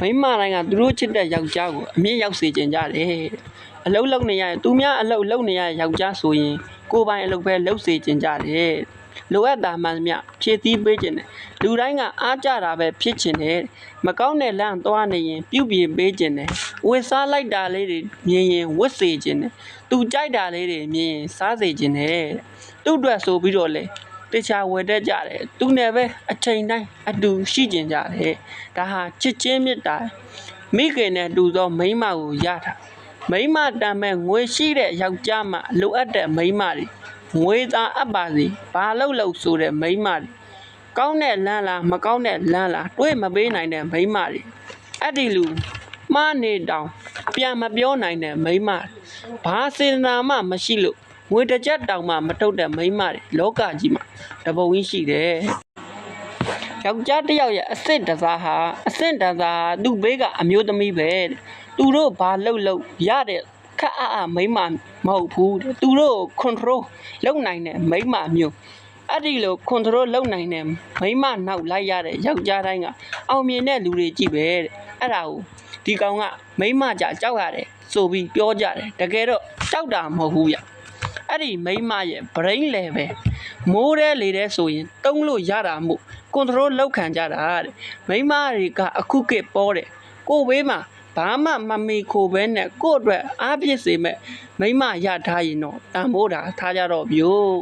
မိမတိုင်းကသူတို့ချစ်တဲ့ယောက်ျားကိုအမြင့်ရောက်စေချင်ကြတယ်အလုတ်လုံနေရသူများအလုတ်လုံနေရယောက်ျားဆိုရင်ကိုယ်ပိုင်အလုတ်ပဲလှုပ်စေချင်ကြတယ်လိုအပ်တာမှန်သမျှဖြည့်သီးပေးခြင်းတယ်လူတိုင်းကအားကြတာပဲဖြစ်ခြင်းတယ်မကောင်းတဲ့လမ်းသွားနေရင်ပြုပြင်ပေးခြင်းတယ်ဝစ်စားလိုက်တာလေးတွေမြင်ရင်ဝစ်စေခြင်းတယ်သူကြိုက်တာလေးတွေမြင်ရင်စားစေခြင်းတယ်သူ့အတွက်ဆိုပြီးတော့လေတခြားဝယ်တတ်ကြတယ်သူနဲ့ပဲအချိန်တိုင်းအတူရှိကျင်ကြတယ်ဒါဟာချစ်ချင်းမြတ်တာမိခင်နဲ့တူသောမိန်းမကိုရတာမိန်းမတမ်းမဲ့ငွေရှိတဲ့ယောက်ျားမှလိုအပ်တဲ့မိန်းမတွေငွေသားအပ်ပါစေဘာလို့ဆိုတဲ့မိန်းမတွေကောင်းတဲ့လမ်းလားမကောင်းတဲ့လမ်းလားတွေးမပေးနိုင်တဲ့မိန်းမတွေအဲ့ဒီလူမှားနေတောင်ပြန်မပြောနိုင်တဲ့မိန်းမဘာစေတနာမှမရှိလို့ငွေတစ်ချက်တောင်မှမထုတ်တဲ့မိန်းမတွေလောကကြီးမှာတပုံကြီးရှိတယ်ယောက်ျားတစ်ယောက်ရဲ့အစစ်တစားဟာသူ့ဘေးကအမျိုးသမီးပဲသူတို့ဘာလုပ်ရတဲ့ခက်အားမိန်းမမဟုတ်ဘူးသူတို့ control လုပ်နိုင်တဲ့မိန်းမမျိုးအဲ့ဒီလို control လုပ်နိုင်တဲ့မိန်းမနောက်လိုက်ရတဲ့ယောက်ျားတိုင်းကအောင်မြင်တဲ့လူတွေကြည့်ပဲတဲ့အဲ့ဒါကိုဒီကောင်ကမိန်းမကြကြောက်ရတယ်ဆိုပြီးပြောကြတယ်တကယ်တော့ကြောက်တာမဟုတ်ဘူးဗျအဲ့ဒီမိန်းမရဲ့ brain level မိုးတဲ့လေတဲ့ဆိုရင်တုံးလို့ရတာမို့ control လောက်ခံကြတာတဲ့မိန်းမတွေကအခုကပေါ်တယ်ကိုဘေးမှာဘာမှမမေခိုပဲနဲ့ကို့အတွက်အားပြည့်စေမဲ့မိန်းမရထားရင်တော့တန်ဖိုးတာထားကြတော့ဗျို့